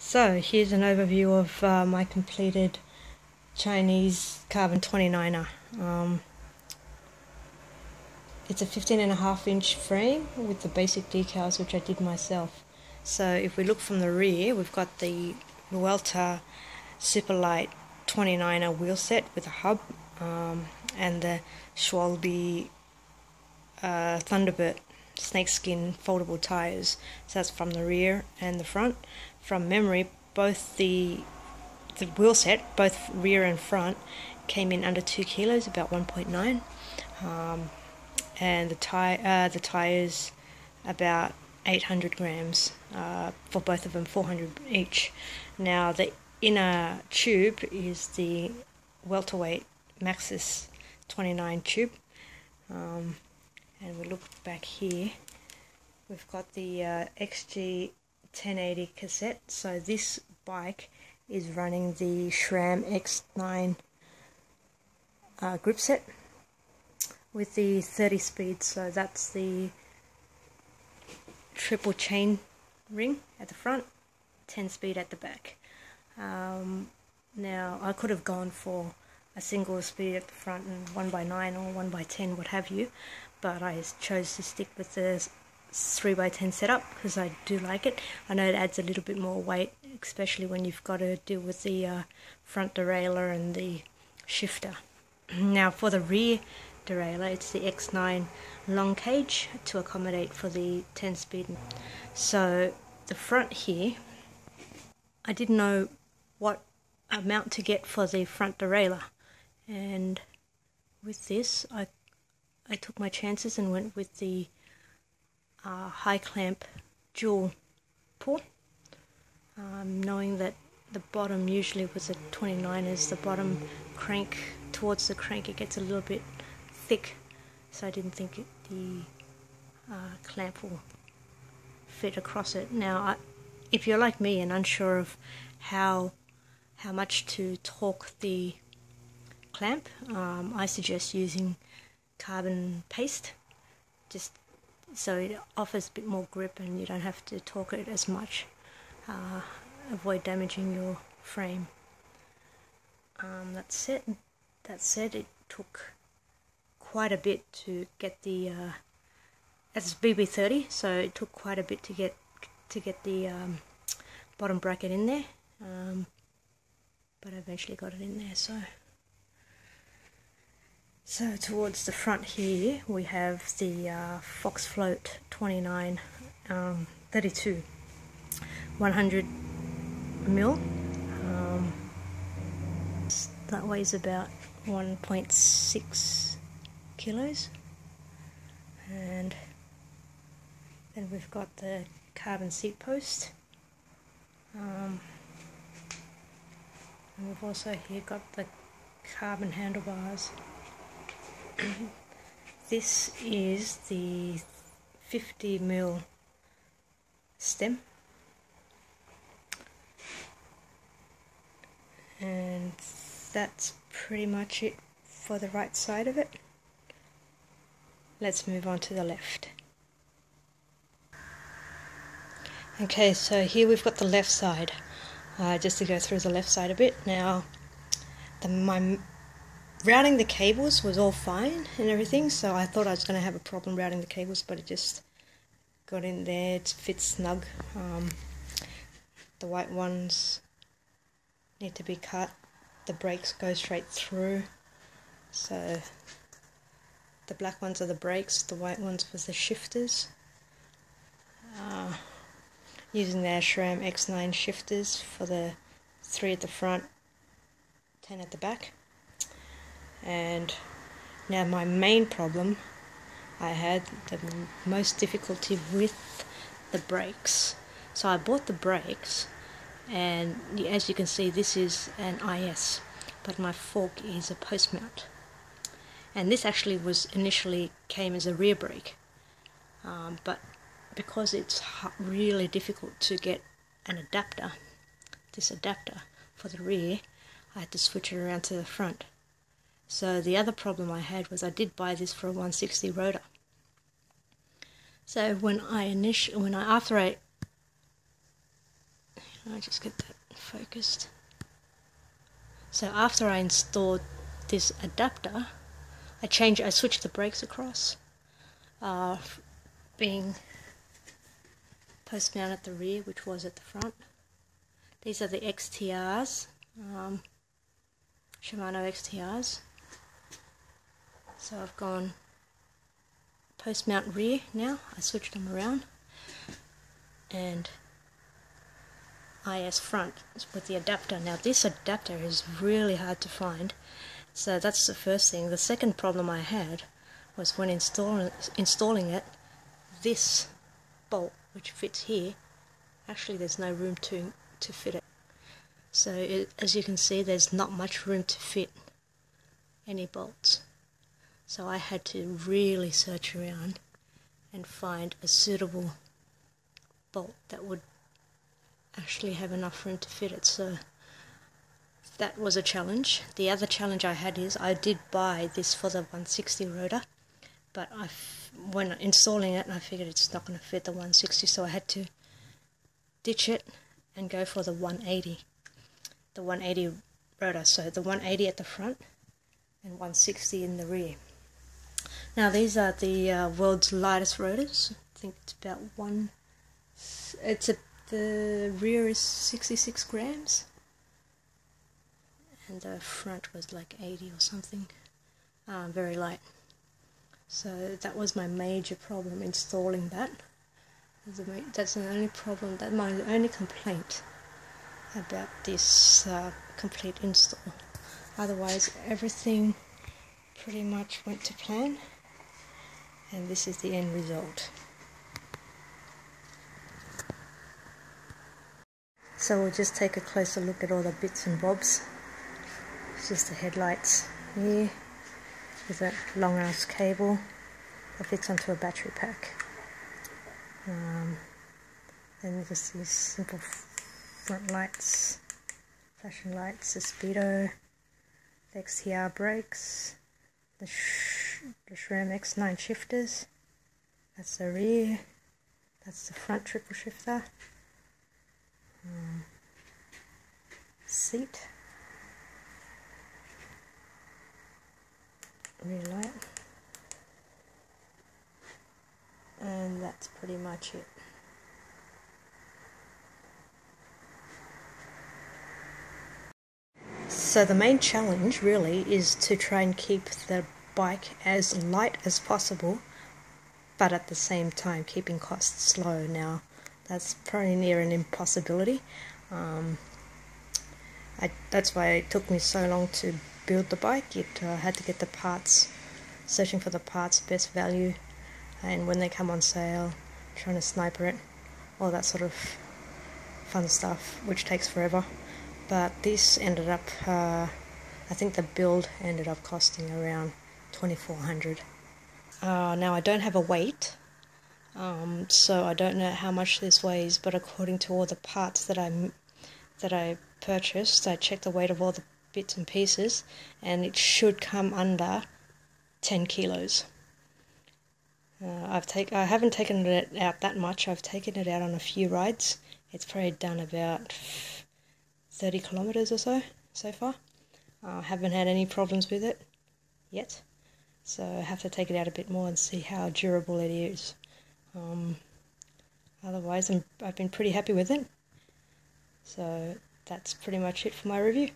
So here's an overview of my completed Chinese carbon 29er. It's a 15.5-inch frame with the basic decals which I did myself. So if we look from the rear, we've got the Vuelta Superlight 29er wheel set with a hub and the Schwalbe Thunderbird snakeskin foldable tires. So that's from the rear and the front. From memory, both the wheel set, both rear and front, came in under 2 kilos, about 1.9, and the tires about 800 grams for both of them, 400 each. Now the inner tube is the welterweight Maxxis 29 tube, and we look back here, we've got the XG 1080 cassette. So this bike is running the SRAM X9 grip set with the 30 speed. So that's the triple chain ring at the front, 10 speed at the back. Now I could have gone for a single speed at the front and 1x9 or 1x10, what have you, but I chose to stick with the 3x10 setup because I do like it. I know it adds a little bit more weight, especially when you've got to deal with the front derailleur and the shifter. Now for the rear derailleur, it's the X9 long cage to accommodate for the 10 speed. So the front here, I didn't know what amount to get for the front derailleur, and with this I took my chances and went with the high clamp dual pull, knowing that the bottom, usually with the 29ers, the bottom crank, towards the crank, it gets a little bit thick, so I didn't think the clamp will fit across it. Now if you're like me and unsure of how much to torque the clamp, I suggest using carbon paste, just so it offers a bit more grip and you don't have to torque it as much. Avoid damaging your frame. That said, it took quite a bit to get the it's BB30, so it took quite a bit to get the bottom bracket in there, but I eventually got it in there. So towards the front here we have the Fox Float 29 32 100 mil. That weighs about 1.6 kilos, and then we've got the carbon seat post, and we've also here got the carbon handlebars. This is the 50 mil stem, and that's pretty much it for the right side of it. Let's move on to the left. Okay, so here we've got the left side. Just to go through the left side a bit. Now, my routing the cables was all fine and everything, so I thought I was going to have a problem routing the cables, but it just got in there. It fits snug. The white ones need to be cut. The brakes go straight through. So the black ones are the brakes, the white ones was the shifters. Using their SRAM X9 shifters for the 3 at the front, 10 at the back. And now my main problem, I had the most difficulty with the brakes. So I bought the brakes, and as you can see, this is an IS, but my fork is a post mount. And this actually initially came as a rear brake, but because it's really difficult to get an adapter, this adapter for the rear, I had to switch it around to the front. So the other problem I had was I did buy this for a 160 rotor. So after I I'll just get that focused. So after I installed this adapter, I switched the brakes across, being post mount at the rear, which was at the front. These are the XTRs, Shimano XTRs. So I've gone post mount rear now. I switched them around, and IS front with the adapter. Now this adapter is really hard to find, so that's the first thing. The second problem I had was when installing it, this bolt which fits here, actually there's no room to fit it. So as you can see, there's not much room to fit any bolts. So I had to really search around and find a suitable bolt that would actually have enough room to fit it. So that was a challenge. The other challenge I had is I did buy this for the 160 rotor, but when installing it, I figured it's not going to fit the 160, so I had to ditch it and go for the 180 rotor. So the 180 at the front and 160 in the rear. Now these are the world's lightest rotors. I think it's about the rear is 66 grams and the front was like 80 or something. Very light. So that was my major problem installing that. That's the only problem, that's my only complaint about this complete install. Otherwise everything pretty much went to plan, and this is the end result. So we'll just take a closer look at all the bits and bobs. It's just the headlights here with a long ass cable that fits onto a battery pack. Then just these simple front lights, flashing lights, the speedo, the XTR brakes, the SRAM X9 shifters, that's the rear, that's the front triple shifter, seat, rear light, and that's pretty much it. So the main challenge really is to try and keep the bike as light as possible, but at the same time keeping costs low. Now that's probably near an impossibility. That's why it took me so long to build the bike. It had to get the parts, searching for the parts, best value, and when they come on sale, trying to sniper it, all that sort of fun stuff, which takes forever. But this ended up, I think the build ended up costing around $2,400. Now I don't have a weight, so I don't know how much this weighs, but according to all the parts that I purchased, I checked the weight of all the bits and pieces, and it should come under 10 kilos. I haven't taken it out that much. I've taken it out on a few rides. It's probably done about 30 kilometers or so far. I haven't had any problems with it yet, so I have to take it out a bit more and see how durable it is. Otherwise I've been pretty happy with it. So that's pretty much it for my review.